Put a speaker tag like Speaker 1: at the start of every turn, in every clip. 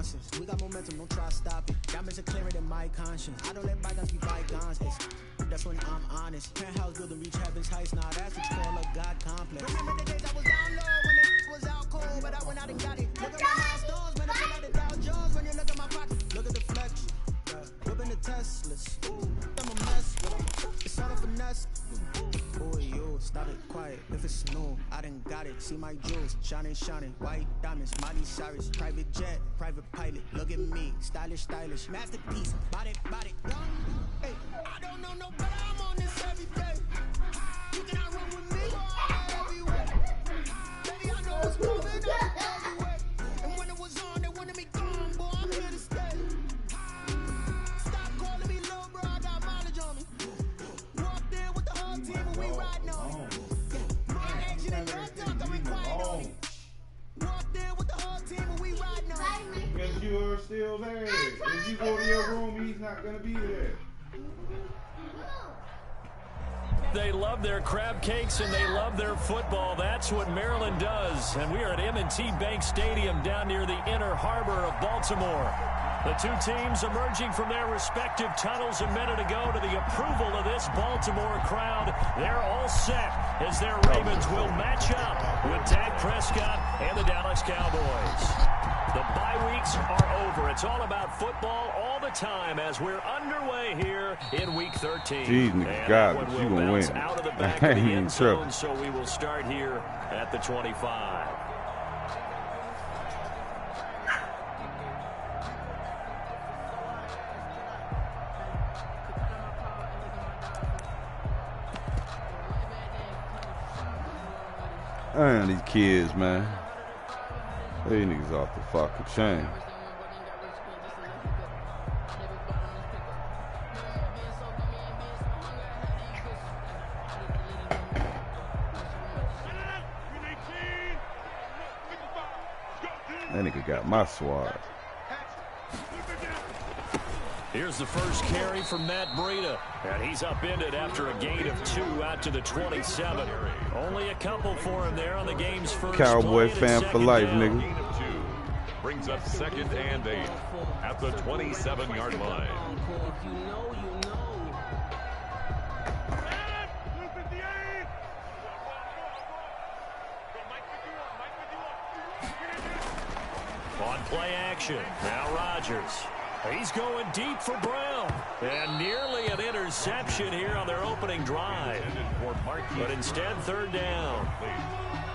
Speaker 1: nonsense. We got momentum, don't try to stop it. Diamonds are clearer than my conscience. I don't let bygones be bygones. That's when I'm honest. Penthouse building, reach heaven's heights. Nah, that's what you call a God complex. Remember the days I was down low when the was out cold, but I went out and got it. Look at my milestones, man, I feel like the Dow Jones when you look at my pocket. Look at the flex, whipping the Teslas. Ooh, I'm a mess with them. It's all a finesse. Boy, you stop it quiet. If it's new, I done got it. See my jewels, shining, shining. White diamonds, Miley Cyrus. Private jet, private pilot. Look at me, stylish, stylish. Masterpiece, body, body. Hey, I don't know no better. I'm on this every day. You cannot run with me. Everywhere. Baby, I know what's coming up everywhere. And when it was on, they wanted me gone. Boy, I'm here to stay. Stop calling me little bro. I got mileage on me. Walked in with the whole team and we riding on me. My action and your talk, I'm quiet on me. Walked in with the whole team and we riding on me.
Speaker 2: Because you are still there. If you go to your room, he's not going to be there.
Speaker 3: They love their crab cakes and they love their football. That's what Maryland does. And we are at M&T Bank Stadium down near the inner harbor of Baltimore. The two teams emerging from their respective tunnels a minute ago to the approval of this Baltimore crowd. They're all set as their Ravens will match up with Dak Prescott and the Dallas Cowboys. The bye weeks are over. It's all about football all the time as we're underway here in Week 13.
Speaker 2: Jeez, nigga, God, but you gonna win.
Speaker 3: Out of the back of the end zone, so we will start here at the 25.
Speaker 2: Man, these kids, man. These niggas off the fucking chain. That nigga got my swag.
Speaker 3: Here's the first carry from Matt Breida, and he's upended after a gain of 2 out to the 27. Only a couple for him there on the game's first
Speaker 2: Cowboy fan for life, nigga.
Speaker 4: Gain of 2 brings up 2nd and 8 at the 27-yard line.
Speaker 3: On play action, now Rodgers. He's going deep for Brown. And nearly an interception here on their opening drive. But instead, 3rd down.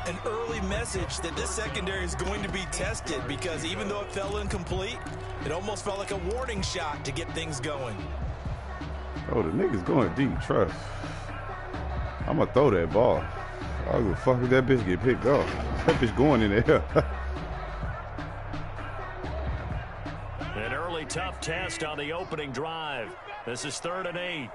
Speaker 5: An early message that this secondary is going to be tested because even though it fell incomplete, it almost felt like a warning shot to get things going.
Speaker 2: Oh, the nigga's going deep, trust. I'm going to throw that ball. I don't give a fuck if that bitch get picked off. That bitch going in there.
Speaker 3: An early tough test on the opening drive. This is 3rd and 8.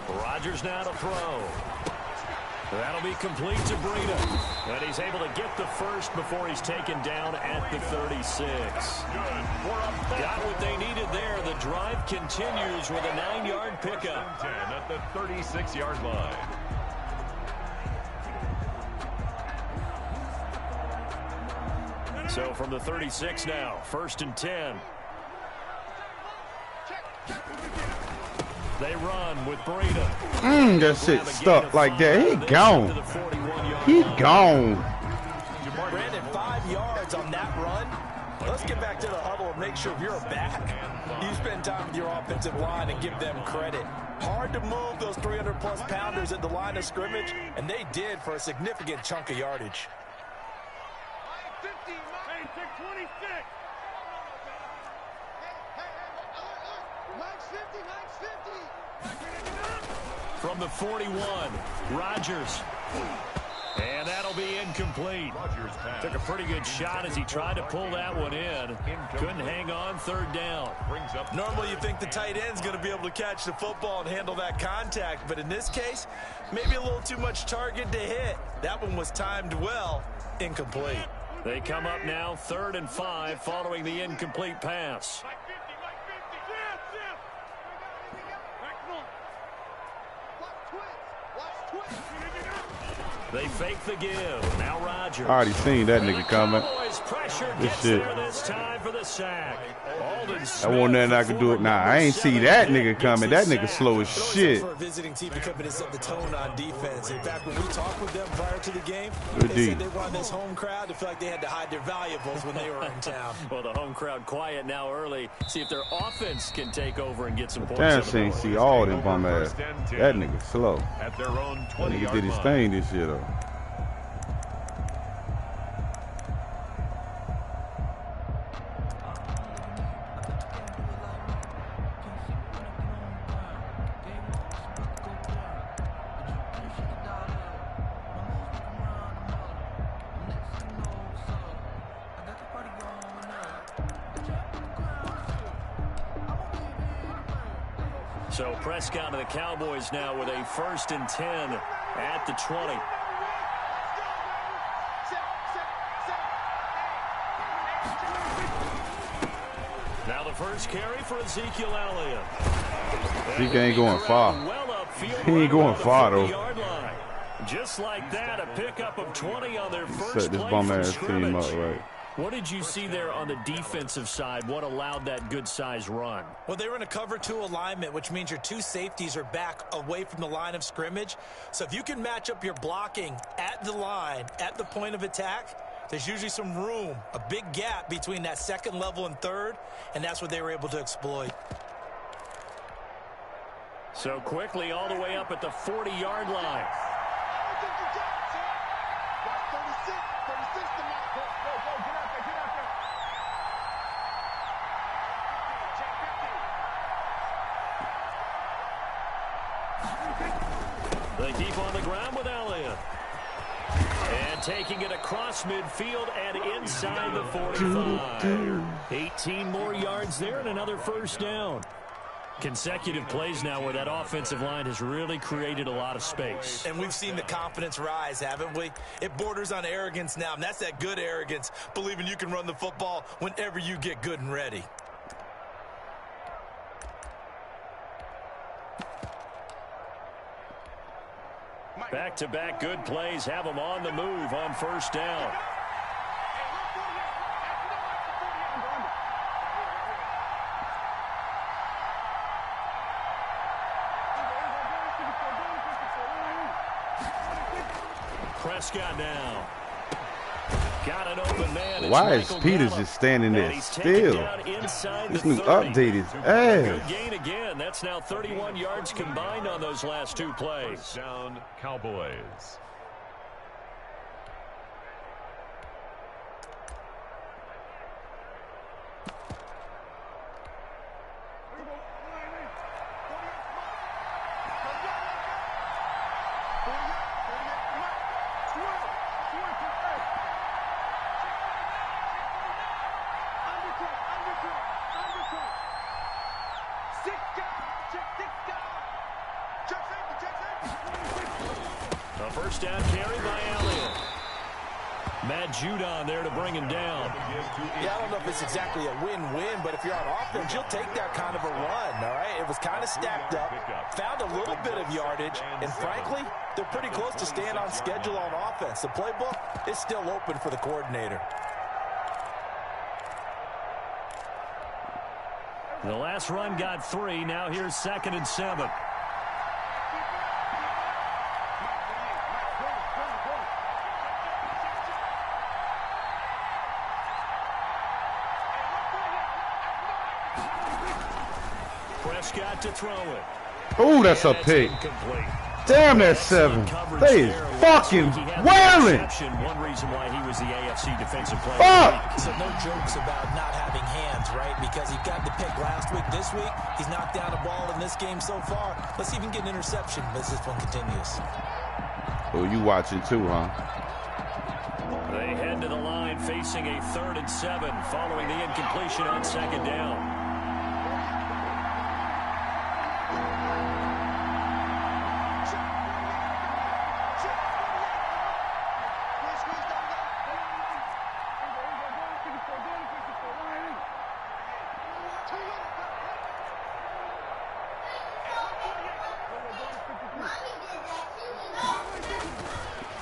Speaker 3: Rodgers now to throw. That'll be complete to Breida. And he's able to get the first before he's taken down at the 36. Got what they needed there. The drive continues with a 9-yard pickup.
Speaker 4: 10 at the 36-yard line.
Speaker 3: So from the 36 now, 1st and 10. They run with Breida.
Speaker 2: That shit stuck like that. He gone. He gone.
Speaker 5: Brandon, 5 yards on that run. Let's get back to the huddle and make sure you're back. You spend time with your offensive line and give them credit. Hard to move those 300-plus pounders at the line of scrimmage, and they did for a significant chunk of yardage.
Speaker 3: From the 41, Rodgers. And that'll be incomplete. Took a pretty good shot as he tried to pull that one in. Couldn't hang on, 3rd down.
Speaker 5: Normally you think the tight end's going to be able to catch the football and handle that contact, but in this case, maybe a little too much target to hit. That one was timed well, incomplete.
Speaker 3: They come up now 3rd and 5 following the incomplete pass. They fake the give. Now Rodgers.
Speaker 2: I already seen that nigga coming. This shit.
Speaker 3: This time for the sack.
Speaker 2: I want nothing I can do it. Nah, I ain't see that nigga coming. That nigga slow as shit.
Speaker 5: For a visiting team to come in and set the tone on defense. In fact, when we talked with them prior to the game, they said they wanted this home crowd to feel like they had to hide their valuables when they were in town.
Speaker 3: Well, the home crowd quiet now early. See if their offense can take over and get some points.
Speaker 2: Damn, she ain't see all them bum ass. That nigga slow.
Speaker 4: At their own 20-yard
Speaker 2: Nigga did his thing this year though.
Speaker 3: So Prescott and the Cowboys now with a 1st and 10 at the 20. Now the first carry for Ezekiel Elliott.
Speaker 2: Zeke ain't going far. He ain't going far though.
Speaker 3: Just like that, a pickup of 20 on their first
Speaker 2: Set this
Speaker 3: play
Speaker 2: bum
Speaker 3: from
Speaker 2: ass team up right.
Speaker 3: What did you see there on the defensive side? What allowed that good-sized run?
Speaker 5: Well, they were in a cover 2 alignment, which means your 2 safeties are back away from the line of scrimmage. So if you can match up your blocking at the line, at the point of attack, there's usually some room, a big gap between that 2nd level and 3rd, and that's what they were able to exploit.
Speaker 3: So quickly all the way up at the 40-yard line. They keep on the ground with Elliott. And taking it across midfield and inside the 45. 18 more yards there and another first down. Consecutive plays now where that offensive line has really created a lot of space.
Speaker 5: And we've seen the confidence rise, haven't we? It borders on arrogance now, and that's that good arrogance, believing you can run the football whenever you get good and ready.
Speaker 3: Back-to-back good plays have them on the move on first down. Prescott now. Got an open man.
Speaker 2: Why is Peters just standing there still? This new update is ass.
Speaker 3: Good gain again. That's now 31 yards combined on those last 2 plays.
Speaker 4: Down Cowboys.
Speaker 3: A first down carry by Elliott. Matt Judon there to bring him down.
Speaker 5: Yeah, I don't know if it's exactly a win-win, but if you're on offense, you'll take that kind of a run, all right? It was kind of stacked up, found a little bit of yardage, and frankly, they're pretty close to staying on schedule on offense. The playbook is still open for the coordinator.
Speaker 3: The last run got 3. Now here's 2nd and 7. Prescott to throw it.
Speaker 2: Oh, that's a pick. Damn, that's 7. They is fucking wailing.
Speaker 3: One reason why he was the AFC defensive player.
Speaker 2: Fuck.
Speaker 5: So no jokes about not having hands, right? Because he got the pick last week. This week, he's knocked down a ball in this game so far. Let's even get an interception as this one continues.
Speaker 2: Oh, you watching too, huh?
Speaker 3: They head to the line facing a 3rd and 7 following the incompletion on 2nd down.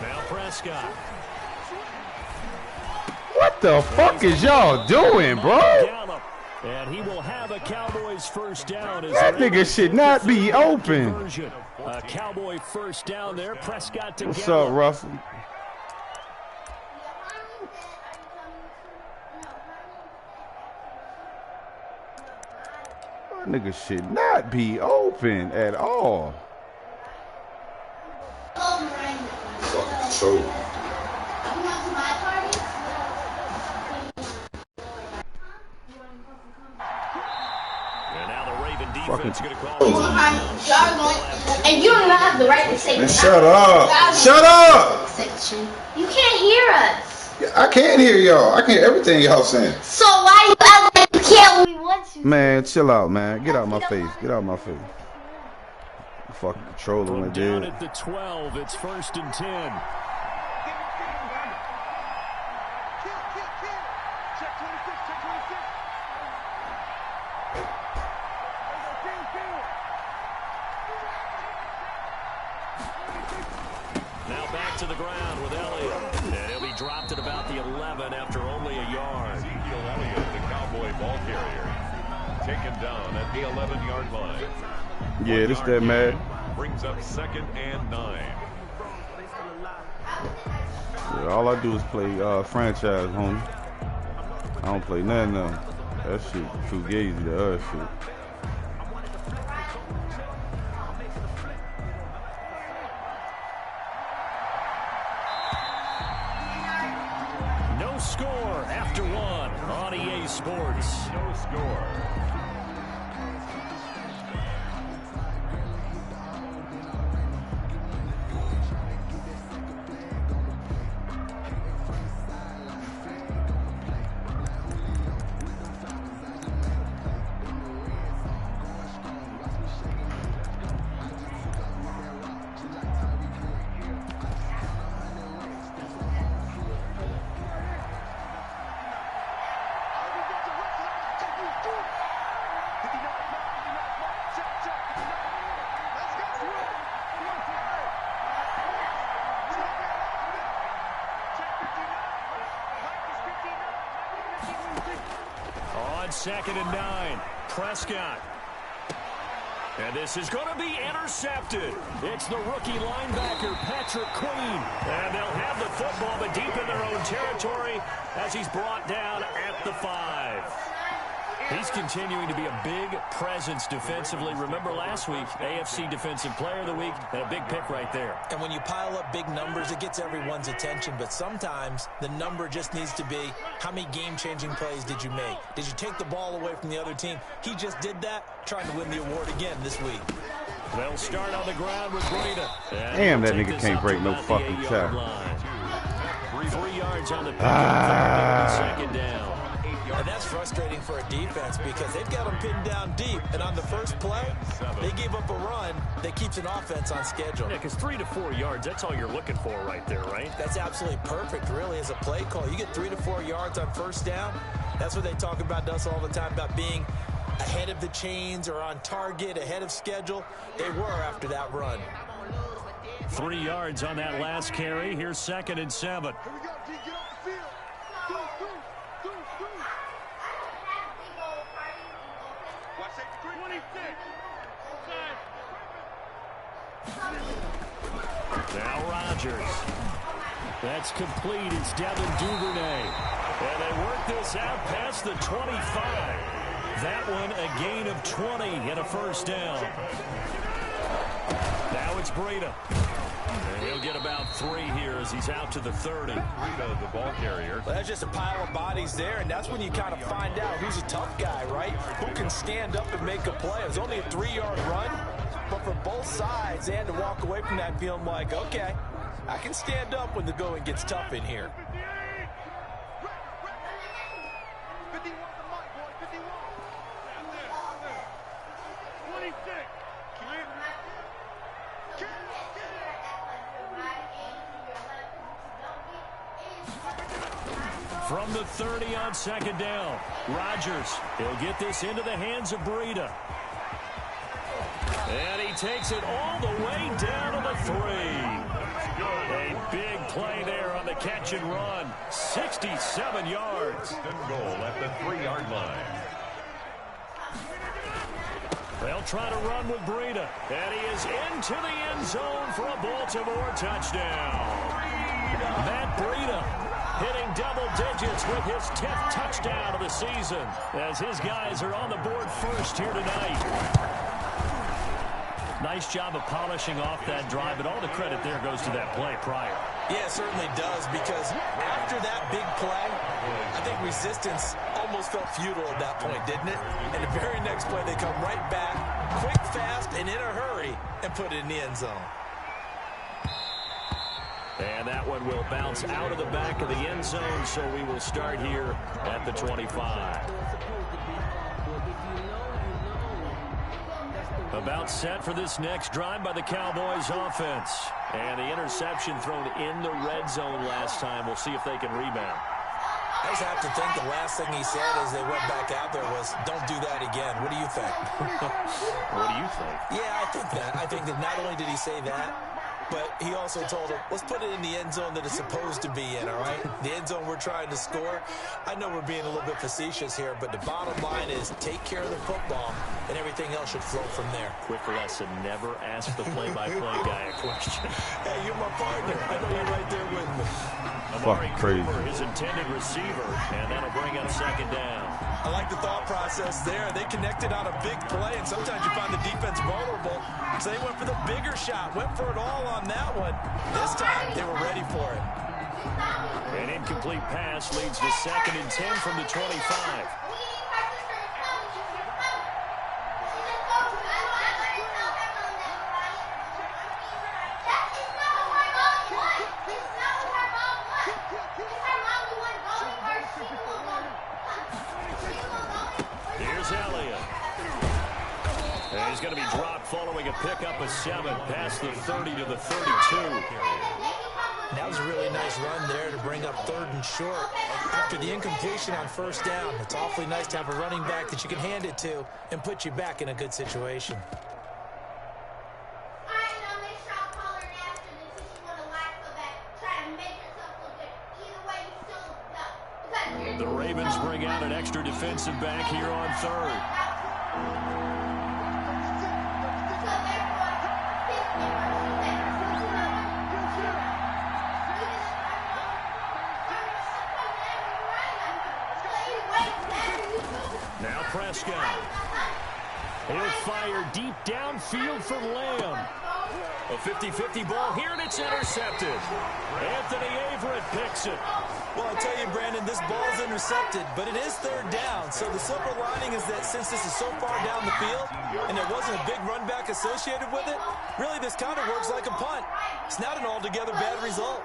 Speaker 3: Now Prescott.
Speaker 2: What the fuck is y'all doing, bro?
Speaker 3: And he will have a Cowboys first down.
Speaker 2: That nigga should not be open.
Speaker 3: A Cowboy first down there. Prescott to
Speaker 2: What's up, Russell? That nigga should not be open at all. Fucking troll.
Speaker 3: Defense gonna call
Speaker 6: and you don't even have the right to say
Speaker 2: shut up. Shut up.
Speaker 6: Section. You can't hear us.
Speaker 2: I can't hear y'all. I can hear everything y'all saying.
Speaker 6: So why you act like you can't when we want you?
Speaker 2: Man, chill out, man. Get out my face. Get out my face. Fucking controller went
Speaker 3: down
Speaker 2: dead.
Speaker 3: At the 12, it's 1st and 10. To the ground with Elliott. And he'll be dropped at about the 11 after only a yard.
Speaker 4: Ezekiel Elliott, the Cowboy ball carrier, taken down at the 11-yard line.
Speaker 2: Yeah, this that mad.
Speaker 4: Brings up 2nd and 9.
Speaker 2: Yeah, all I do is play franchise, homie. I don't play nothing else. That shit too gazy to us shit.
Speaker 3: Score after 1 on EA Sports.
Speaker 4: No score.
Speaker 3: On 2nd and 9, Prescott. And this is going to be intercepted. It's the rookie linebacker, Patrick Queen. And they'll have the football, but deep in their own territory as he's brought down at the 5. He's continuing to be a big presence defensively. Remember last week, AFC Defensive Player of the Week, and a big pick right there.
Speaker 5: And when you pile up big numbers, it gets everyone's attention. But sometimes the number just needs to be, how many game-changing plays did you make? Did you take the ball away from the other team? He just did that, trying to win the award again this week.
Speaker 3: They'll start on the ground with Breida.
Speaker 2: Damn, that nigga can't break no fucking tackle.
Speaker 3: 3 yards on the pick. 2nd down.
Speaker 5: And that's frustrating for a defense because they've got them pinned down deep. And on the first play, they gave up a run that keeps an offense on schedule.
Speaker 3: Yeah, because 3 to 4 yards, that's all you're looking for right there, right?
Speaker 5: That's absolutely perfect, really, as a play call. You get 3 to 4 yards on first down. That's what they talk about to us all the time, about being ahead of the chains or on target, ahead of schedule. They were after that run.
Speaker 3: 3 yards on that last carry. Here's 2nd and 7. Now Rodgers. That's complete. It's Devin Duvernay. And they work this out past the 25. That one a gain of 20 and a first down. Now it's Breida. And he'll get about 3 here as he's out to the 30.
Speaker 4: Breida, the ball carrier.
Speaker 5: Well, that's just a pile of bodies there, and that's when you kind of find out who's a tough guy, right? Who can stand up and make a play. It was only a 3-yard run, but for both sides, they had to walk away from that feeling like, okay, I can stand up when the going gets tough in here.
Speaker 3: From the 30 on 2nd down, Rodgers. He'll get this into the hands of Breida. And he takes it all the way down to the 3. A big play there on the catch and run. 67 yards.
Speaker 4: Goal at the 3-yard line.
Speaker 3: They'll try to run with Breida. And he is into the end zone for a Baltimore touchdown. Matt Breida hitting double digits with his 10th touchdown of the season as his guys are on the board first here tonight. Nice job of polishing off that drive, but all the credit there goes to that play prior.
Speaker 5: Yeah, it certainly does, because after that big play, I think resistance almost felt futile at that point, didn't it? And the very next play, they come right back, quick, fast, and in a hurry, and put it in the end zone.
Speaker 3: And that one will bounce out of the back of the end zone, so we will start here at the 25. About set for this next drive by the Cowboys offense. And the interception thrown in the red zone last time. We'll see if they can rebound.
Speaker 5: I just have to think the last thing he said as they went back out there was, don't do that again. What do you think?
Speaker 3: What do you think?
Speaker 5: Yeah, I think that. I think that not only did he say that, but he also told him, let's put it in the end zone that it's supposed to be in, all right? The end zone we're trying to score. I know we're being a little bit facetious here, but the bottom line is take care of the football, and everything else should flow from there.
Speaker 3: Quick lesson, never ask the play-by-play guy a question.
Speaker 5: Hey, you're my partner. I know you're right there with me.
Speaker 3: Amari
Speaker 2: crazy.
Speaker 3: Cooper, his intended receiver, and that'll bring up second down.
Speaker 5: I like the thought process there. They connected on a big play, and sometimes you find the defense vulnerable. So they went for the bigger shot, went for it all on that one. This time, they were ready for it.
Speaker 3: An incomplete pass leads to 2nd and 10 from the 25. Here's Elliott. And he's going to be dropped following a pickup of 7 past the 30 to the 32.
Speaker 5: That was a really nice run there to bring up 3rd and short. After the incompletion on 1st down, it's awfully nice to have a running back that you can hand it to and put you back in a good situation.
Speaker 3: The Ravens bring out an extra defensive back here on 3rd. Now Prescott. He'll fire deep downfield for Lamb. A 50-50 ball here, and it's intercepted. Anthony Averett picks it.
Speaker 5: Well, I tell you, Brandon, this ball's intercepted, but it is 3rd down. So the silver lining is that since this is so far down the field and there wasn't a big run back associated with it, really this kind of works like a punt. It's not an altogether bad result.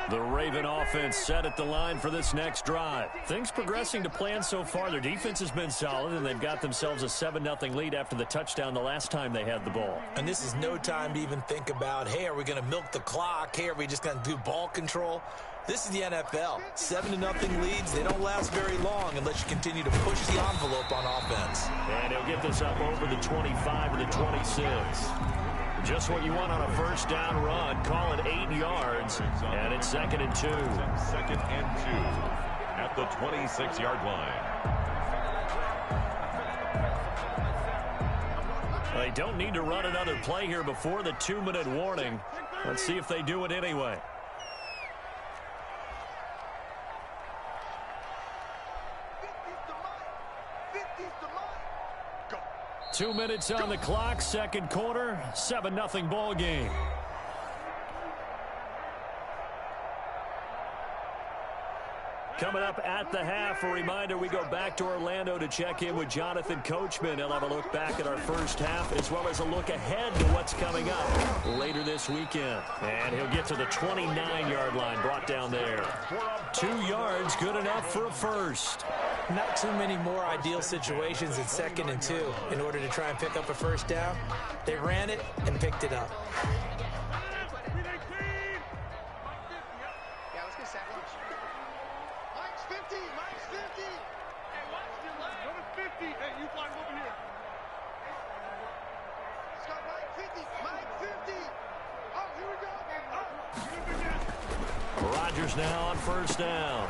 Speaker 3: The Raven offense set at the line for this next drive. Things progressing to plan so far. Their defense has been solid, and they've got themselves a 7-0 lead after the touchdown the last time they had the ball.
Speaker 5: And this is no time to even think about, hey, are we going to milk the clock? Hey, are we just going to do ball control? This is the NFL. 7-0 leads, they don't last very long unless you continue to push the envelope on offense.
Speaker 3: And he'll get this up over the 25 to the 26. Just what you want on a 1st down run. Call it 8 yards, and it's 2nd and 2.
Speaker 4: 2nd and 2 at the 26-yard line.
Speaker 3: They don't need to run another play here before the 2-minute warning. Let's see if they do it anyway. 2 minutes on the clock, 2nd quarter, 7-0 ball game. Coming up at the half, a reminder, we go back to Orlando to check in with Jonathan Coachman. He'll have a look back at our first half as well as a look ahead to what's coming up later this weekend. And he'll get to the 29-yard line, brought down there. 2 yards, good enough for a first.
Speaker 5: Not too many more ideal situations at 2nd and 2 in order to try and pick up a 1st down. They ran it and picked it up.
Speaker 7: Hey, you fly over here. Scott, Mike
Speaker 3: Rodgers now on first down.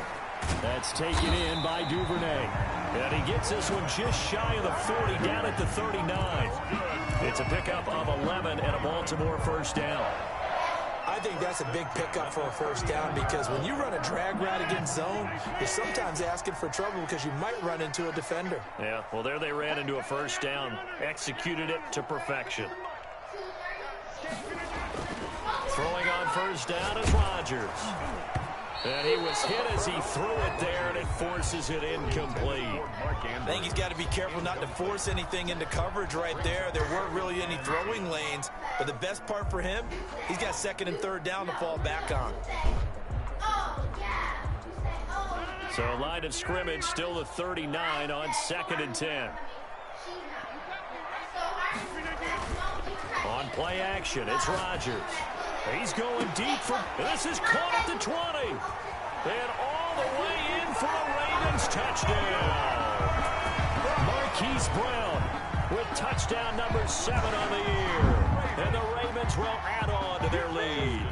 Speaker 3: That's taken in by Duvernay. And he gets this one just shy of the 40, down at the 39. It's a pickup of 11 and a Baltimore first down.
Speaker 5: I think that's a big pickup for a first down because when you run a drag route against zone, you're sometimes asking for trouble because you might run into a defender.
Speaker 3: Yeah, well, there they ran into a first down. Executed it to perfection. Throwing on first down is Rodgers. And he was hit as he threw it there, and it forces it incomplete.
Speaker 5: I think he's got to be careful not to force anything into coverage right there. There weren't really any throwing lanes, but the best part for him, he's got second and third down to fall back on.
Speaker 3: So line of scrimmage still the 39 on 2nd and 10. On play action, it's Rodgers. He's going deep for, this is caught at the 20. And all the way in for a Ravens touchdown. Marquise Brown with touchdown number 7 on the year. And the Ravens will add on to their lead.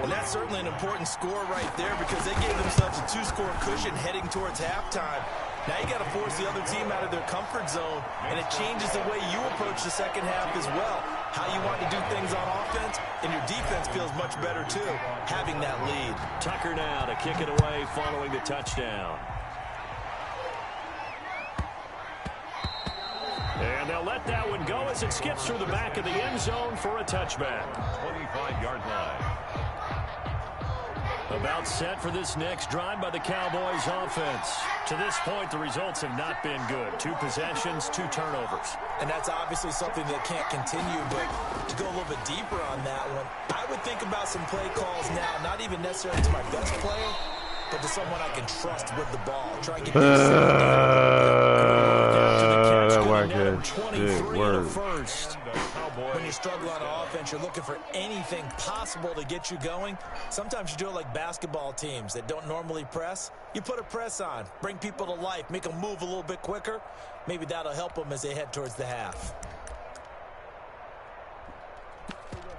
Speaker 5: And that's certainly an important score right there because they gave themselves a 2-score cushion heading towards halftime. Now you got to force the other team out of their comfort zone, and it changes the way you approach the second half as well. How you want to do things on offense, and your defense feels much better too, having that lead.
Speaker 3: Tucker now to kick it away following the touchdown. And they'll let that one go as it skips through the back of the end zone for a touchback.
Speaker 4: 25-yard line.
Speaker 3: About set for this next drive by the Cowboys offense. To this point, the results have not been good. 2 possessions, 2 turnovers.
Speaker 5: And that's obviously something that can't continue, but to go a little bit deeper on that one, I would think about some play calls now, not even necessarily to my best player, but to someone I can trust with the ball. Try and get
Speaker 2: that whack ass shit, word.
Speaker 5: First. When you struggle on offense, you're looking for anything possible to get you going. Sometimes you do it like basketball teams that don't normally press. You put a press on, bring people to life, make them move a little bit quicker. Maybe that'll help them as they head towards the half.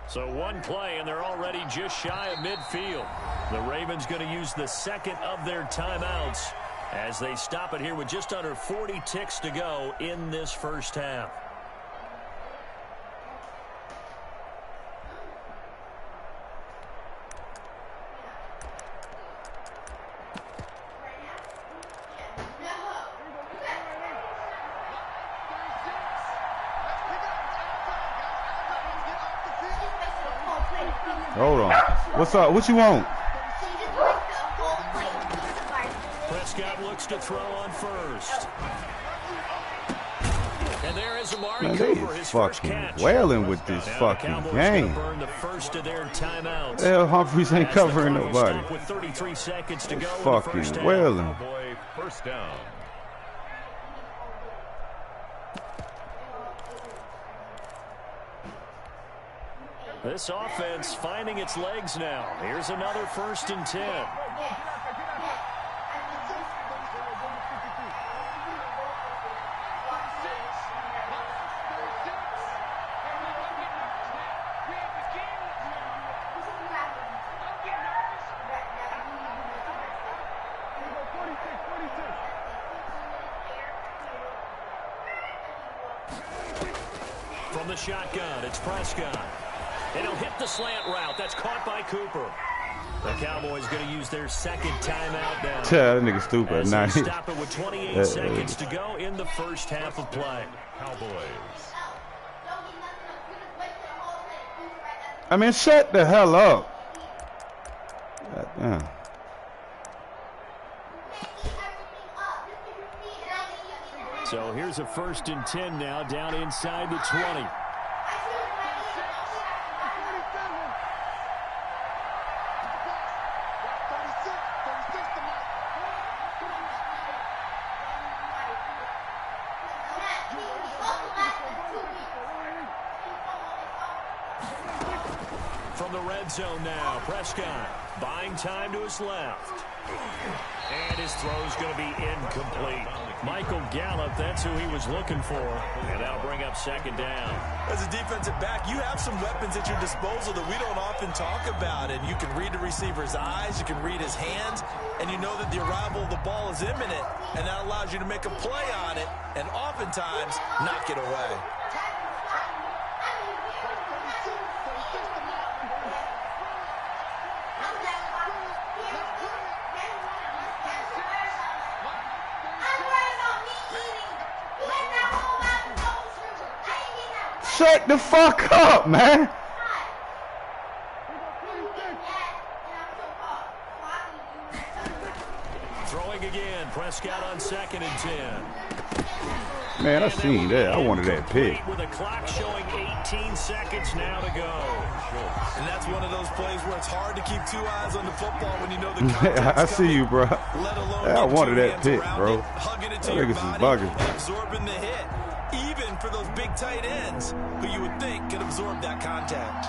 Speaker 3: So one play, and they're already just shy of midfield. The Ravens going to use the second of their timeouts as they stop it here with just under 40 ticks to go in this first half.
Speaker 2: Hold on. What's up? What you want?
Speaker 3: Prescott looks to throw on first. And there is Amari
Speaker 2: Man,
Speaker 3: Cooper,
Speaker 2: they
Speaker 3: his first
Speaker 2: fucking
Speaker 3: catch.
Speaker 2: wailing with this
Speaker 3: Now
Speaker 2: fucking
Speaker 3: the
Speaker 2: game.
Speaker 3: burn the first of their timeouts.
Speaker 2: Hell, Humphreys ain't
Speaker 3: As
Speaker 2: covering
Speaker 3: the clock
Speaker 2: nobody.
Speaker 3: stopped with 33 seconds to go in the
Speaker 2: Fucking
Speaker 3: first half.
Speaker 2: wailing.
Speaker 4: Cowboy first down.
Speaker 3: This offense finding its legs now. Here's another 1st and 10. From the shotgun, it's Prescott. And he'll hit the slant route. That's caught by Cooper. The Cowboys going to use their second timeout now.
Speaker 2: That nigga stupid.
Speaker 3: As
Speaker 2: Nah,
Speaker 3: they stop it with 28 seconds to go in the first half of play.
Speaker 4: Cowboys.
Speaker 2: I mean, shut the hell up. God damn.
Speaker 3: So here's a 1st and 10 now down inside the 20. from the red zone now. Prescott buying time to his left. And his throw's going to be incomplete. Michael Gallup, that's who he was looking for. And that'll bring up second down.
Speaker 5: As a defensive back, you have some weapons at your disposal that we don't often talk about. And you can read the receiver's eyes, you can read his hands, and you know that the arrival of the ball is imminent. And that allows you to make a play on it and oftentimes knock it away.
Speaker 2: Shut the fuck up, man.
Speaker 3: Throwing again. Prescott on 2nd and 10.
Speaker 2: Man, I seen that. I wanted that pick.
Speaker 3: With a clock showing 18 seconds now to go.
Speaker 5: And that's one of those plays where it's hard to keep two eyes on the football when you know the context.
Speaker 2: I see you, bro. I wanted that pick, bro. That niggas is bugging.
Speaker 5: Absorbing the hit. Even for those big tight ends who you would think could absorb that contact.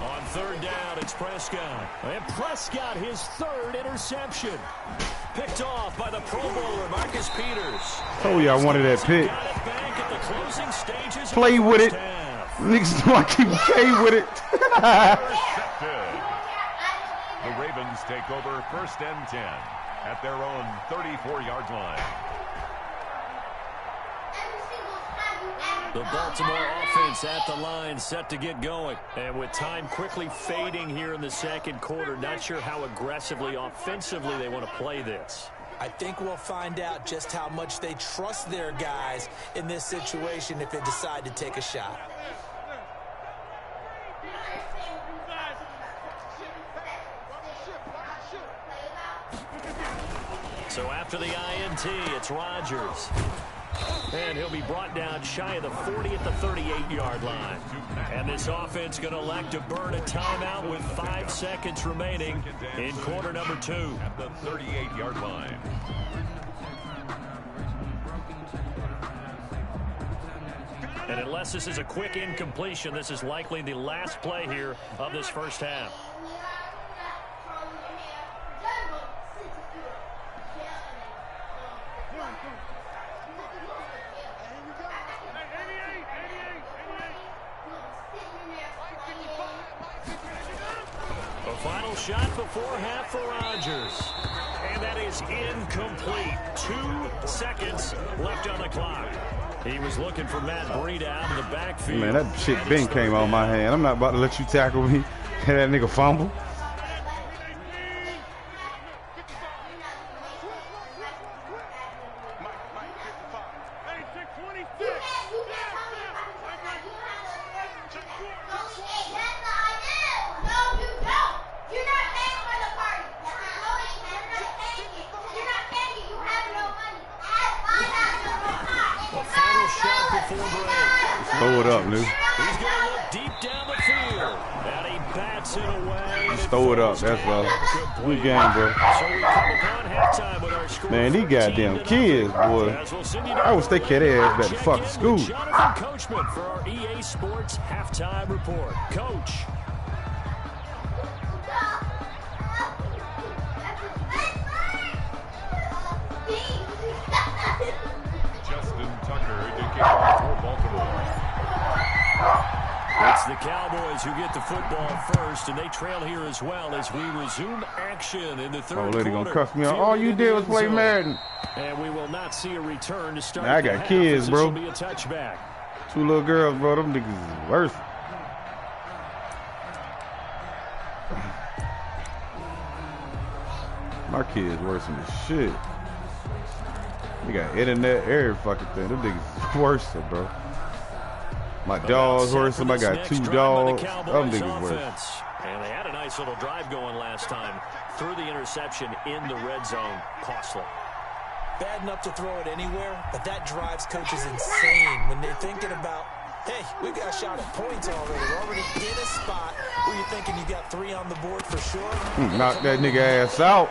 Speaker 3: On 3rd down, it's Prescott. And Prescott, his 3rd interception. Picked off by the Pro Bowler, Marcus Peters.
Speaker 2: Told you I wanted that pick. Play with it. Niggas know I keep play with it.
Speaker 4: The Ravens take over 1st and 10 at their own 34-yard line.
Speaker 3: The Baltimore offense at the line, set to get going. And with time quickly fading here in the 2nd quarter, not sure how aggressively, offensively they want to play this.
Speaker 5: I think we'll find out just how much they trust their guys in this situation if they decide to take a shot.
Speaker 3: So after the INT, it's Rodgers. And he'll be brought down shy of the 40 at the 38-yard line. And this offense going to elect to burn a timeout with 5 seconds remaining in quarter number 2.
Speaker 4: At the 38-yard line.
Speaker 3: And unless this is a quick incompletion, this is likely the last play here of this first half. Final shot before half for Rodgers. And that is incomplete. 2 seconds left on the clock. He was looking for Matt Breida out of the backfield.
Speaker 2: Man, that shit Ben came on my hand. I'm not about to let you tackle me. That nigga fumble. Throw it up, Lou.
Speaker 3: He's going to look deep down the field. And he bats it away.
Speaker 2: Just throw it up, that's all. Good game, bro.
Speaker 3: So we come upon halftime with our score.
Speaker 2: Man, these goddamn kids, boy. I wish they carry their ass back to fucking school.
Speaker 3: Jonathan Coachman for our EA Sports halftime report. Coach.
Speaker 4: For Baltimore.
Speaker 3: It's the Cowboys who get the football first, and they trail here as well as we resume action in the third quarter.
Speaker 2: Oh, lady gonna cuss me out. All you did was play Madden.
Speaker 3: And we will not see a return to start.
Speaker 2: I got kids, bro.
Speaker 3: This will be a touchback.
Speaker 2: 2 little girls, bro. Them niggas is worse. My kids worse than the shit. They got internet, every fucking thing. Them niggas is worse, bro. My dog's worse. I got 2 dogs. Them niggas worse.
Speaker 3: And they had a nice little drive going last time. Threw the interception in the red zone. Costly.
Speaker 5: Bad enough to throw it anywhere, but that drives coaches insane when they're thinking about, hey, we've got a shot at points already. We're already in a spot where you think thinking you got 3 on the board for sure.
Speaker 2: Knock that nigga ass out.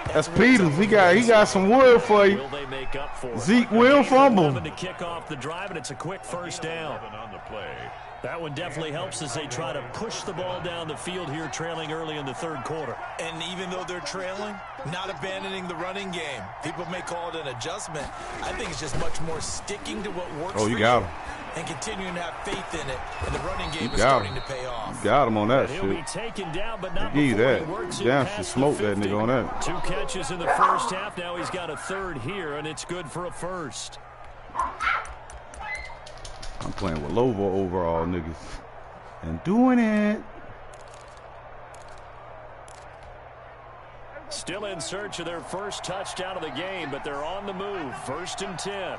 Speaker 2: That's Peters. He got some wood for you.
Speaker 3: Will they make up for it?
Speaker 2: Zeke will fumble.
Speaker 3: To kick off the drive, and it's a quick first down.
Speaker 4: On the play.
Speaker 3: That one definitely helps as they try to push the ball down the field here, trailing early in the third quarter.
Speaker 5: And even though they're trailing, not abandoning the running game. People may call it an adjustment. I think it's just much more sticking to what works
Speaker 2: Oh, you got him.
Speaker 5: and continuing to have faith in it. And the running game is starting to pay off.
Speaker 2: You got him on that
Speaker 3: He'll
Speaker 2: shit.
Speaker 3: be taken down, but not
Speaker 2: Give you
Speaker 3: before
Speaker 2: that.
Speaker 3: he works it
Speaker 2: Damn,
Speaker 3: past
Speaker 2: should smoke
Speaker 3: the
Speaker 2: that
Speaker 3: 50.
Speaker 2: nigga on that.
Speaker 3: 2 catches in the first half. Now he's got a third here, and it's good for a first.
Speaker 2: I'm playing with low overall niggas and doing it.
Speaker 3: Still in search of their first touchdown of the game, but they're on the move. 1st and 10.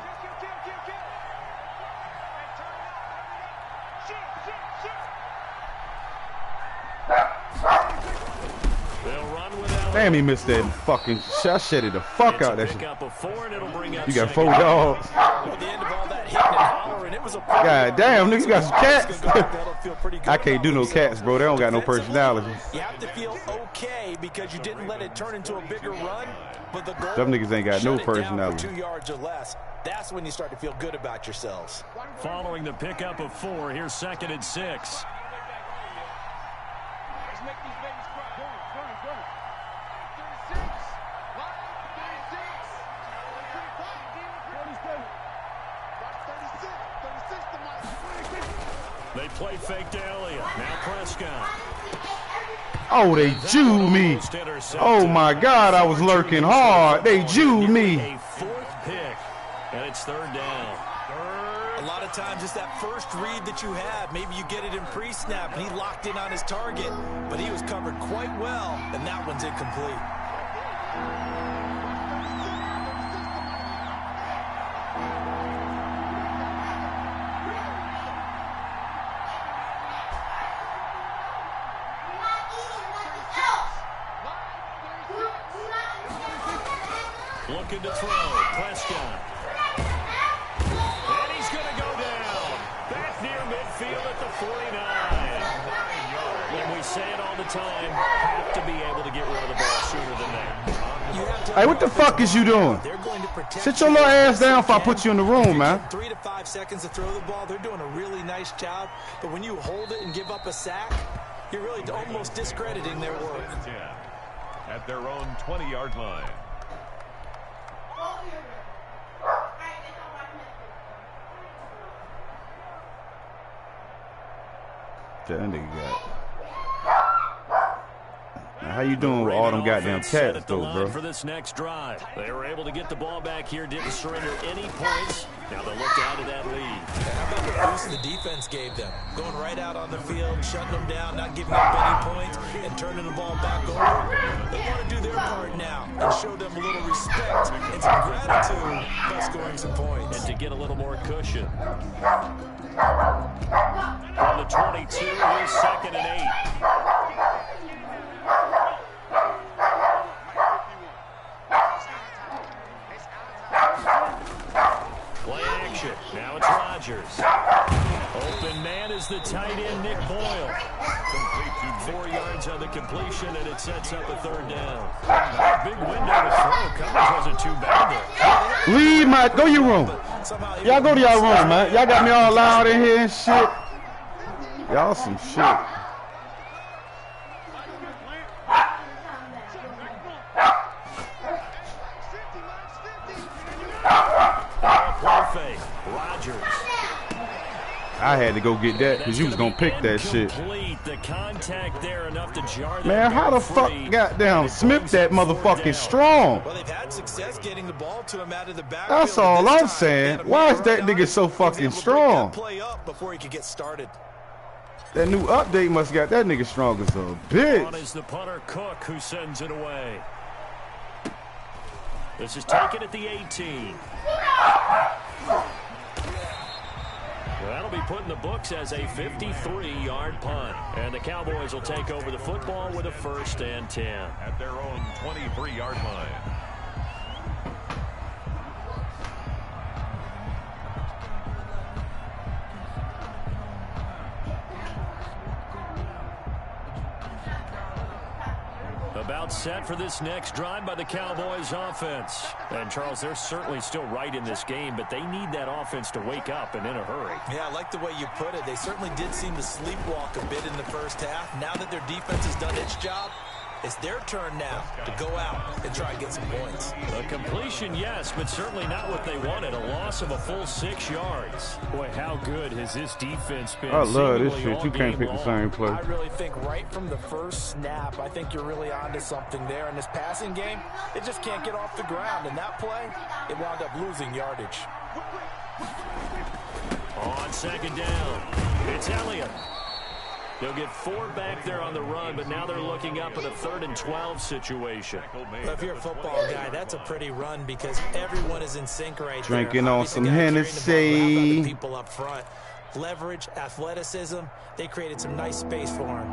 Speaker 3: They'll run without.
Speaker 2: Damn, he missed that fucking shot. Shitted the fuck out that shit.
Speaker 3: Pick up a 4, and it'll bring up
Speaker 2: You got 4
Speaker 3: second.
Speaker 2: dogs.
Speaker 5: At the end of all that hitting and hollering, it was a
Speaker 2: God damn, nigga, you got some cats.
Speaker 5: That'll feel pretty good
Speaker 2: I can't do no
Speaker 5: about
Speaker 2: cats, bro. They don't got no personality.
Speaker 5: You have to feel okay because you didn't let it turn into a bigger run, but the goal,
Speaker 2: Them niggas ain't got no
Speaker 5: shut it down for
Speaker 2: personality.
Speaker 5: 2 yards or less. That's when you start to feel good about yourselves.
Speaker 3: Following the pickup of 4, here's 2nd and 6. They play fake to Elliott. Now Prescott.
Speaker 2: Oh, they Jewed me. Oh my God, I was lurking hard. They Jewed me.
Speaker 3: A 4th pick, and it's 3rd down.
Speaker 5: A lot of times it's that first read that you have. Maybe you get it in pre-snap, and he locked in on his target, but he was covered quite well, and that one's incomplete.
Speaker 3: Looking to throw. Prescott. And he's going to go down. Back near midfield at the 49. And we say it all the time, have to be able to get rid of the ball sooner than that.
Speaker 2: Hey, what the fuck is you doing?
Speaker 5: They're going to protect
Speaker 2: Sit your little ass down if I put you in the room, man.
Speaker 5: 3 to 5 seconds to throw the ball. They're doing a really nice job. But when you hold it and give up a sack, you're really almost discrediting their work.
Speaker 4: At their own 20-yard line.
Speaker 2: That nigga got. Now, how you doing with all them goddamn cats, though, bro?
Speaker 3: For this next drive, they were able to get the ball back here, didn't surrender any points. Now they look to add to that lead.
Speaker 5: How about the boost the defense gave them? Going right out on the field, shutting them down, not giving up any points, and turning the ball back over. They want to do their part now and show them a little respect and some gratitude by scoring some points.
Speaker 3: And to get a little more cushion. On the 22, here's 2nd and 8. Play action. Now it's Rodgers. Open man is the tight end, Nick Boyle. 4 yards on the completion, and it sets up a 3rd down. Big window to throw. Coverage wasn't too bad there.
Speaker 2: Leave my. Go your room. Y'all go to y'all room, man. Y'all got me all loud in here and shit. Y'all some shit.
Speaker 3: Play fake. Rodgers.
Speaker 2: I had to go get that because you was gonna pick that shit.
Speaker 3: The contact there enough to jar
Speaker 2: Man, how the fuck goddamn Smith that motherfucking strong?
Speaker 5: Well, they've had success getting the ball to him out of the backfield.
Speaker 2: That's all I'm saying. Why is that nigga so fucking strong?
Speaker 5: Play up before he could get started.
Speaker 2: That new update must got that nigga strong as a
Speaker 3: On
Speaker 2: bitch.
Speaker 3: is the punter Cook who sends it away. This is taken at the 18. That'll be put in the books as a 53-yard punt. And the Cowboys will take over the football with a 1st and 10.
Speaker 4: At their own 23-yard line.
Speaker 3: About set for this next drive by the Cowboys offense. And, Charles, they're certainly still right in this game, but they need that offense to wake up and in a hurry.
Speaker 5: Yeah, I like the way you put it. They certainly did seem to sleepwalk a bit in the first half. Now that their defense has done its job, it's their turn now to go out and try and get some points.
Speaker 3: A completion, yes, but certainly not what they wanted. A loss of a full 6 yards. Boy, how good has this defense been?
Speaker 2: I love this shit. You can't pick the same play.
Speaker 5: I really think right from the first snap, I think you're really onto something there. In this passing game, it just can't get off the ground. And that play, it wound up losing yardage.
Speaker 3: On second down, it's Elliott. They'll get 4 back there on the run, but now they're looking up at a 3rd and 12 situation.
Speaker 5: Well, if you're a football guy, that's a pretty run because everyone is in sync right there.
Speaker 2: Drinking on some Hennessy.
Speaker 5: People up front. Leverage, athleticism, they created some nice space for him.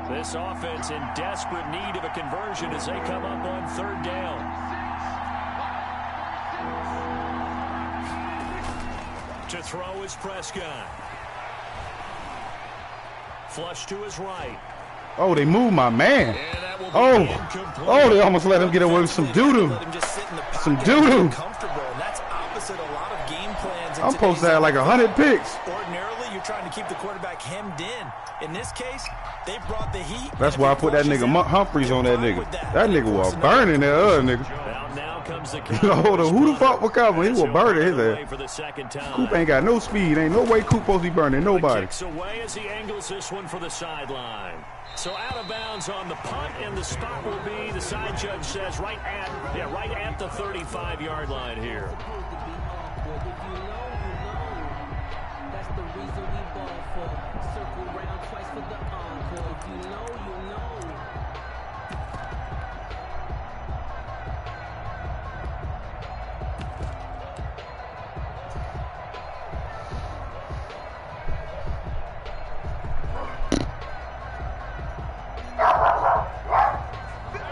Speaker 3: This offense in desperate need of a conversion as they come up on 3rd down. To throw is Prescott. Flush to his right.
Speaker 2: Oh, they moved my man. Oh, they almost let him get away with some doo-doo. Some doo-doo. I'm supposed to have like 100 picks.
Speaker 5: Ordinarily, you're trying to keep the quarterback hemmed in. In this case, they brought the heat.
Speaker 2: That's why I put that nigga Humphreys on that nigga. That nigga was burning that other nigga. Hold on, who the fuck was covering? He was burning his ass. Coop ain't got no speed. Ain't no way Coop supposed to be burning nobody.
Speaker 3: Away as he angles this one for the sideline. So out of bounds on the punt, and the spot will be, the side judge says, right at the 35-yard line here.
Speaker 7: That's the reason we ball for. Circle round twice for the encore. If you know, you know.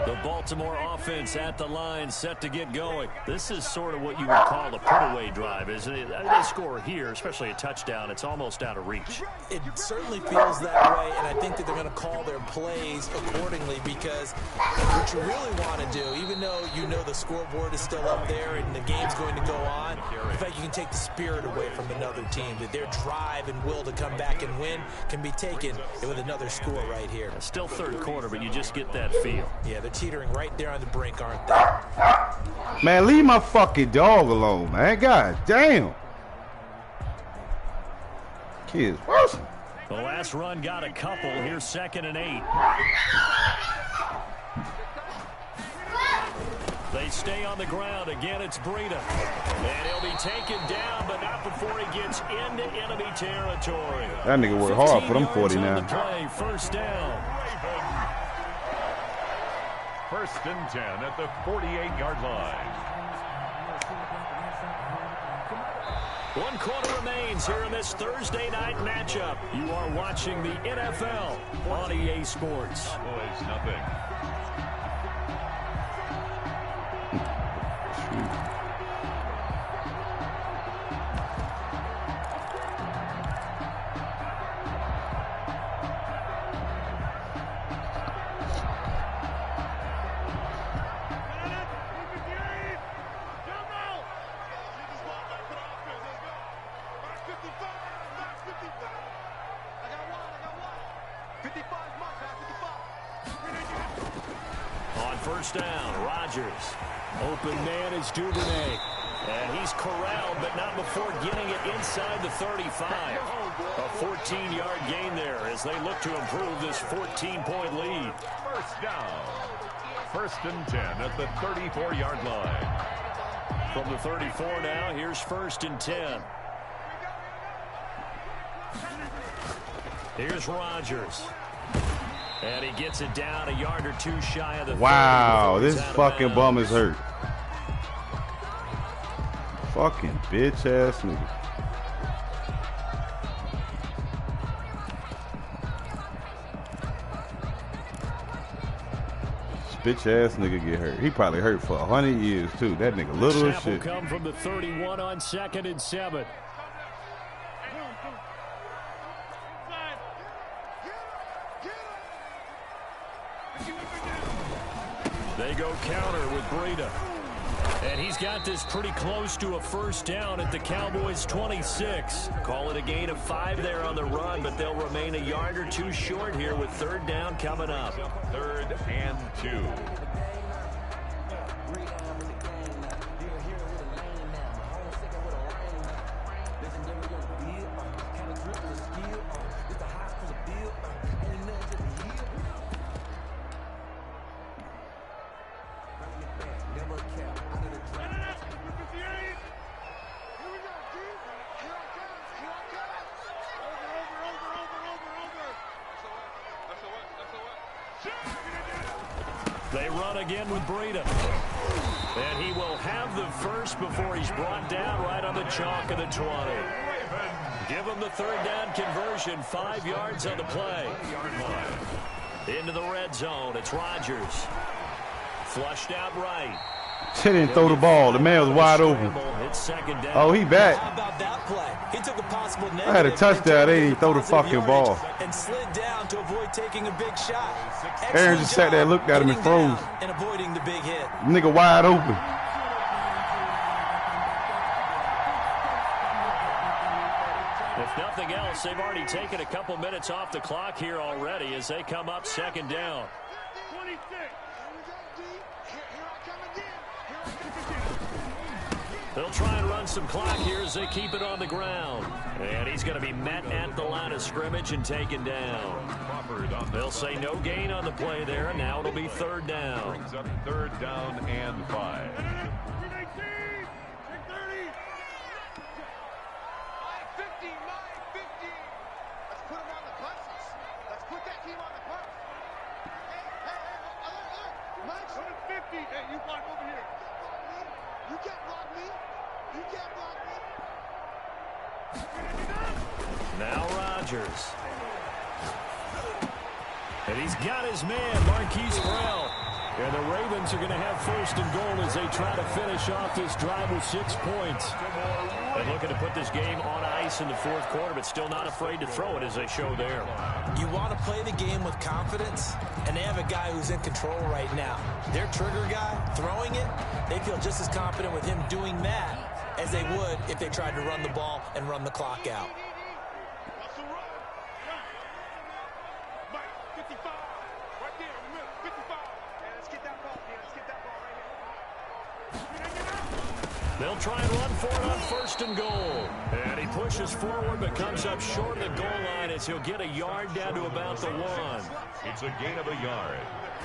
Speaker 3: The Baltimore offense at the line, set to get going. This is sort of what you would call a put-away drive, isn't it? They score here, especially a touchdown. It's almost out of reach.
Speaker 5: It certainly feels that way, and I think that they're going to call their plays accordingly because what you really want to do, even though you know the scoreboard is still up there and the game's going to go on, in fact, you can take the spirit away from another team. That their drive and will to come back and win can be taken with another score right here.
Speaker 3: Still third quarter, but you just get that feel.
Speaker 5: Yeah, they're teetering right there on the brink, aren't they?
Speaker 2: Man, leave my fucking dog alone, man. God damn. Kids, worse.
Speaker 3: The last run got a couple. Here's 2nd and 8. They stay on the ground. Again, it's Breida. And he'll be taken down, but not before he gets into enemy territory.
Speaker 2: That nigga worked hard for them 49.
Speaker 3: Play, first down.
Speaker 4: 1st and 10 at the 48-yard line.
Speaker 3: 1 quarter remains here in this Thursday night matchup. You are watching the NFL on EA Sports.
Speaker 4: Boys, nothing.
Speaker 3: On first down, Rodgers. Open man is Duvernay. And he's corralled, but not before getting it inside the 35. A 14-yard gain there as they look to improve this 14-point lead.
Speaker 4: First down. 1st and 10 at the 34-yard line.
Speaker 3: From the 34 now, here's 1st and 10. Here's Rodgers. And he gets it down a yard or two shy of the 30.
Speaker 2: Wow, this fucking bum is hurt. Fucking bitch ass nigga. Bitch ass nigga get hurt. He probably hurt for 100 years too. That nigga little as shit.
Speaker 3: Come from the 31 on 2nd and 7. They go counter with Breida. And he's got this pretty close to a first down at the Cowboys' 26. Call it a gain of 5 there on the run, but they'll remain a yard or two short here with third down coming up.
Speaker 4: 3rd and 2.
Speaker 3: They run again with Breida. And he will have the first before he's brought down right on the chalk of the 20. Give him the third down conversion, 5 yards on the play. Into the red zone, it's Rodgers. Flushed out right.
Speaker 2: He didn't throw the ball. The man was wide open. Oh, he back.
Speaker 5: How about that play? He took a possible negative.
Speaker 2: I had a touchdown. They didn't throw the fucking ball.
Speaker 5: And slid down to avoid taking a big shot.
Speaker 2: Aaron just sat there and looked at him and froze.
Speaker 5: And avoiding the big hit.
Speaker 2: Nigga wide open.
Speaker 3: If nothing else, they've already taken a couple minutes off the clock here already as they come up second down. They'll try and run some clock here as they keep it on the ground. And he's going to be met at the line of scrimmage and taken down. They'll say no gain on the play there, and now it'll be third down.
Speaker 4: Brings up 3rd down and 5.
Speaker 3: Now Rodgers. And he's got his man, Marquise Brown. And the Ravens are going to have first and goal as they try to finish off this drive with 6 points. And looking to put this game on ice in the 4th quarter, but still not afraid to throw it as they show there.
Speaker 5: You want to play the game with confidence, and they have a guy who's in control right now. Their trigger guy, throwing it, they feel just as confident with him doing that as they would if they tried to run the ball and run the clock out.
Speaker 3: They'll try and run for it on 1st and goal. And he pushes forward but comes up short of the goal line as he'll get a yard down to about the 1.
Speaker 4: It's a gain of a yard.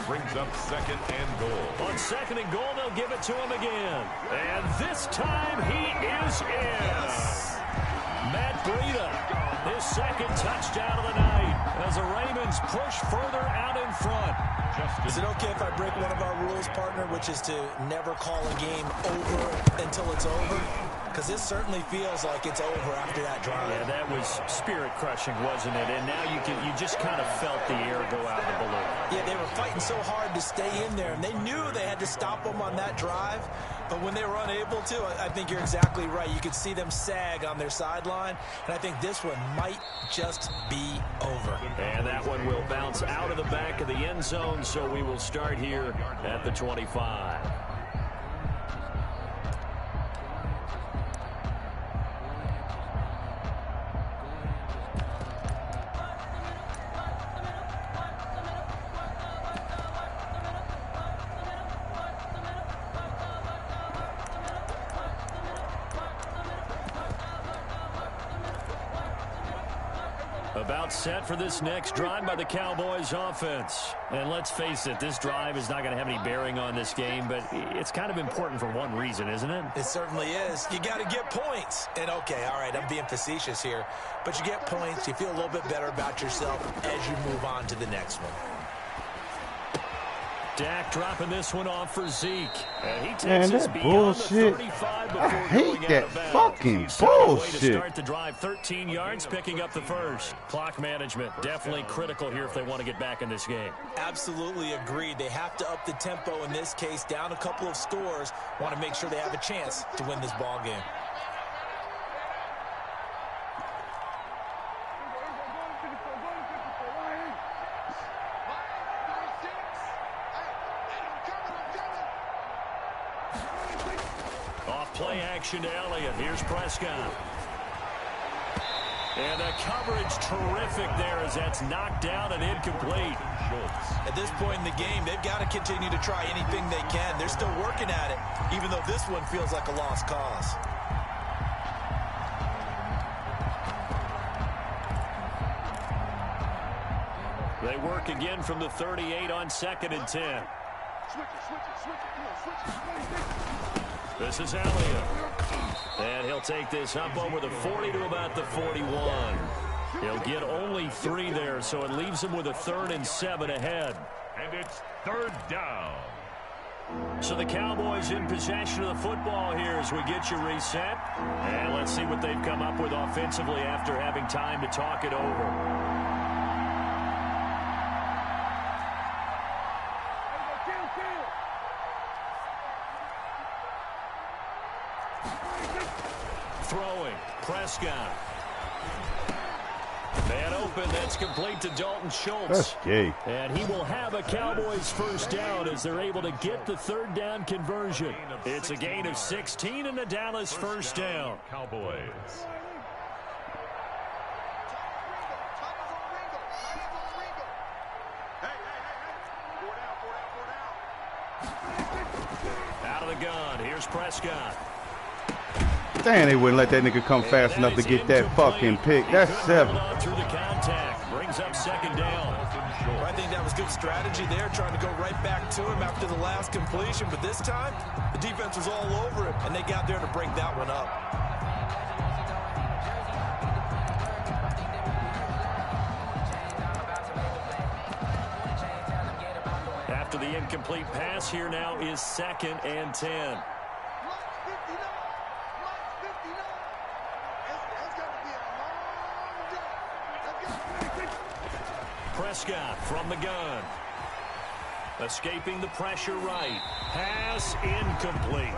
Speaker 4: Brings up 2nd and goal.
Speaker 3: On 2nd and goal, they'll give it to him again. And this time he is in. Matt Breida, his 2nd touchdown of the night as the Ravens push further out in front.
Speaker 5: Is it okay if I break one of our rules, partner, which is to never call a game over until it's over? Because this certainly feels like it's over after that drive.
Speaker 3: Yeah, that was spirit-crushing, wasn't it? And now you just kind of felt the air go out of the balloon.
Speaker 5: Yeah, they were fighting so hard to stay in there, and they knew they had to stop them on that drive. But when they were unable to, I think you're exactly right. You could see them sag on their sideline, and I think this one might just be over.
Speaker 3: And that one will bounce out of the back of the end zone, so we will start here at the 25. About set for this next drive by the Cowboys offense. And let's face it, this drive is not going to have any bearing on this game, but it's kind of important for one reason, isn't it?
Speaker 5: It certainly is. You got to get points. And okay, all right, I'm being facetious here, but you get points, you feel a little bit better about yourself as you move on to the next one.
Speaker 3: Dak dropping this one off for Zeke. And he takes
Speaker 2: Man,
Speaker 3: us
Speaker 2: that
Speaker 3: beyond
Speaker 2: bullshit.
Speaker 3: the 35 before
Speaker 2: I hate
Speaker 3: going
Speaker 2: that
Speaker 3: out of bounds.
Speaker 2: fucking
Speaker 3: He's found a way to
Speaker 2: bullshit.
Speaker 3: start the drive 13 yards, picking up the first. Clock management definitely critical here if they want to get back in this game.
Speaker 5: Absolutely agreed. They have to up the tempo in this case, down a couple of scores. Want to make sure they have a chance to win this ball game.
Speaker 3: play action to Elliott. Here's Prescott. And the coverage terrific there as that's knocked down and incomplete.
Speaker 5: At this point in the game, they've got to continue to try anything they can. They're still working at it, even though this one feels like a lost cause.
Speaker 3: They work again from the 38 on 2nd and 10. This is Elliott. And he'll take this up over the 40 to about the 41. He'll get only 3 there, so it leaves him with a 3rd and 7 ahead.
Speaker 4: And it's 3rd down.
Speaker 3: So the Cowboys in possession of the football here as we get you reset. And let's see what they've come up with offensively after having time to talk it over. Throwing, Prescott. Man open, that's complete to Dalton Schultz.
Speaker 2: That's gay.
Speaker 3: And he will have a Cowboys first down as they're able to get the 3rd down conversion. It's a gain of 16 and a Dallas first down.
Speaker 4: Cowboys.
Speaker 3: Out of the gun, here's Prescott.
Speaker 2: Damn, they wouldn't let that nigga come fast enough to get that fucking pick. That's 7.
Speaker 3: Through the contact, brings up 2nd down.
Speaker 5: I think that was good strategy there, trying to go right back to him after the last completion. But this time, the defense was all over him, and they got there to break that one up.
Speaker 3: After the incomplete pass, here now is 2nd and 10. Prescott from the gun. Escaping the pressure right. Pass incomplete.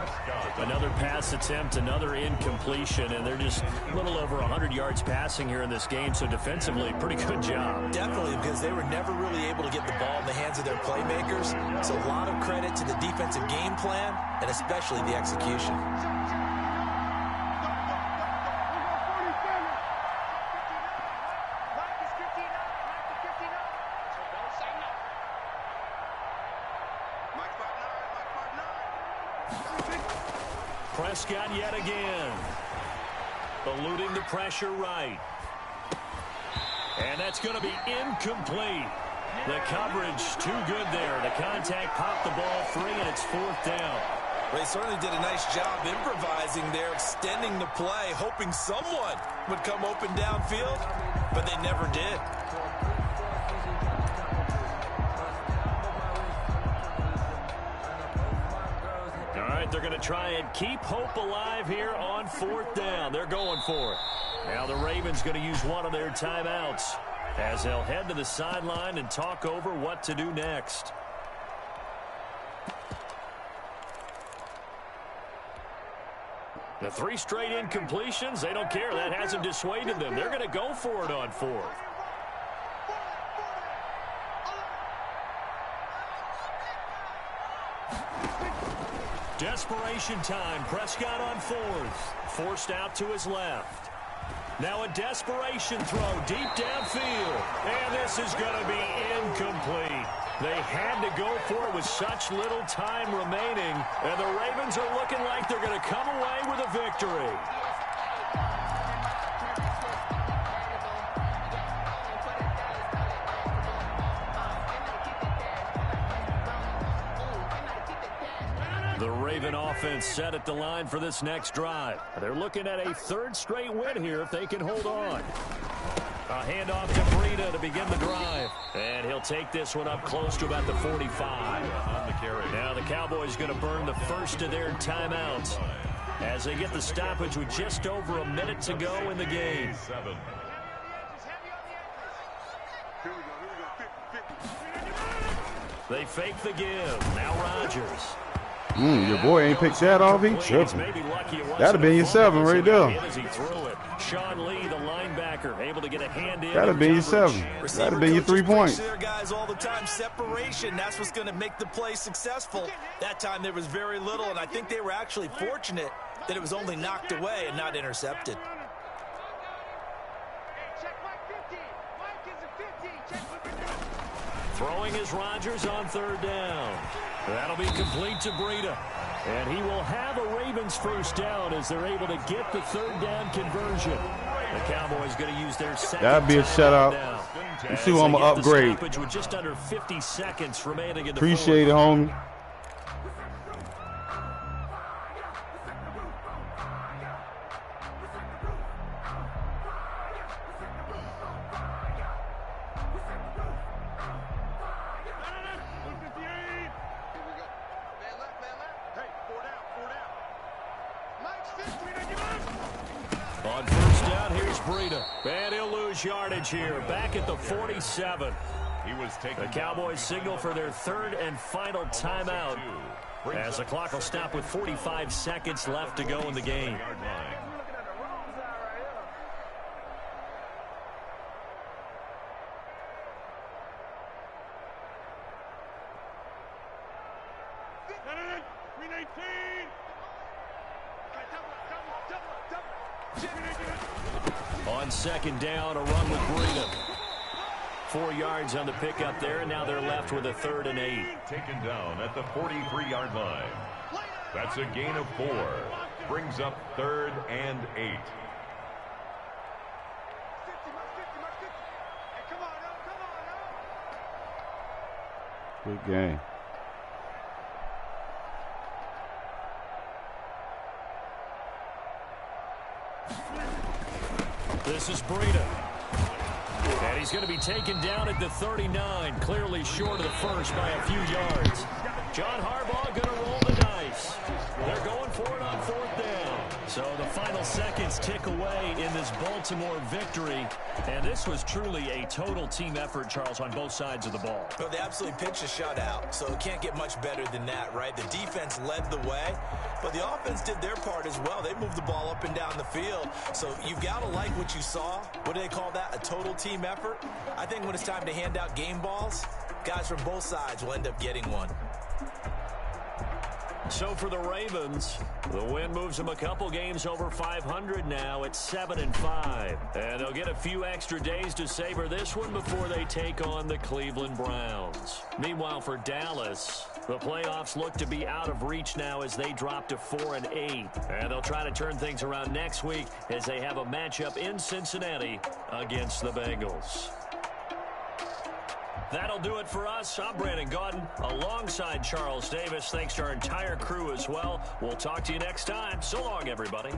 Speaker 3: Another pass attempt, another incompletion, and they're just a little over 100 yards passing here in this game, so defensively, pretty good job.
Speaker 5: Definitely, because they were never really able to get the ball in the hands of their playmakers, so a lot of credit to the defensive game plan, and especially the execution.
Speaker 3: Prescott yet again. Eluding the pressure right. And that's going to be incomplete. The coverage too good there. The contact popped the ball free, and it's 4th down.
Speaker 5: They certainly did a nice job improvising there, extending the play, hoping someone would come open downfield, but they never did.
Speaker 3: They're going to try and keep hope alive here on 4th down. They're going for it. Now the Ravens going to use one of their timeouts as they'll head to the sideline and talk over what to do next. The 3 straight incompletions, they don't care. That hasn't dissuaded them. They're going to go for it on 4th. Desperation time. Prescott on 4th. Forced out to his left. Now a desperation throw deep downfield. And this is going to be incomplete. They had to go for it with such little time remaining. And the Ravens are looking like they're going to come away with a victory. The Raven offense set at the line for this next drive. They're looking at a 3rd straight win here if they can hold on. A handoff to Breida to begin the drive. And he'll take this one up close to about the 45. Now the Cowboys going to burn the first of their timeouts as they get the stoppage with just over a minute to go in the game. They fake the give. Now Rodgers.
Speaker 2: Your boy ain't picked that off. He tripping. That'd have been your 7 right there.
Speaker 3: Sean Lee, the linebacker, able to get a hand in.
Speaker 2: That'd have been your 7. That'd have been your 3 points.
Speaker 5: There, guys, all the time. Separation. That's what's going to make the play successful. That time there was very little, and I think they were actually fortunate that it was only knocked away and not intercepted.
Speaker 3: Throwing is Rodgers on 3rd down. That'll be complete to Breida. And he will have a Ravens first down as they're able to get the 3rd down conversion. The Cowboys going to use their second.
Speaker 2: That'd be a shutout. Let's see who I'm going to upgrade.
Speaker 3: With just under 50 seconds remaining in the
Speaker 2: Appreciate it, homie.
Speaker 3: On 1st down, here's Breida. And he'll lose yardage here. Back at the 47. The Cowboys signal for their 3rd and final timeout, as the clock will stop with 45 seconds left to go in the game. On 2nd down, a run with Breida. 4 yards on the pickup there, and now they're left with a 3rd and 8.
Speaker 4: Taken down at the 43-yard line. That's a gain of 4. Brings up 3rd and 8.
Speaker 2: Good game.
Speaker 3: This is Breida. And he's going to be taken down at the 39, clearly short of the first by a few yards. John Harbaugh going to roll the dice. They're going for it on 4th down. So the final seconds tick away in this Baltimore victory. And this was truly a total team effort, Charles, on both sides of the ball.
Speaker 5: Well, they absolutely pitched a shutout, so it can't get much better than that, right? The defense led the way, but the offense did their part as well. They moved the ball up and down the field. So you've got to like what you saw. What do they call that? A total team effort? I think when it's time to hand out game balls, guys from both sides will end up getting one.
Speaker 3: So for the Ravens, the win moves them a couple games over 500 now at 7-5. And they'll get a few extra days to savor this one before they take on the Cleveland Browns. Meanwhile, for Dallas, the playoffs look to be out of reach now as they drop to 4-8. And they'll try to turn things around next week as they have a matchup in Cincinnati against the Bengals. That'll do it for us. I'm Brandon Gaudin alongside Charles Davis. Thanks to our entire crew as well. We'll talk to you next time. So long, everybody.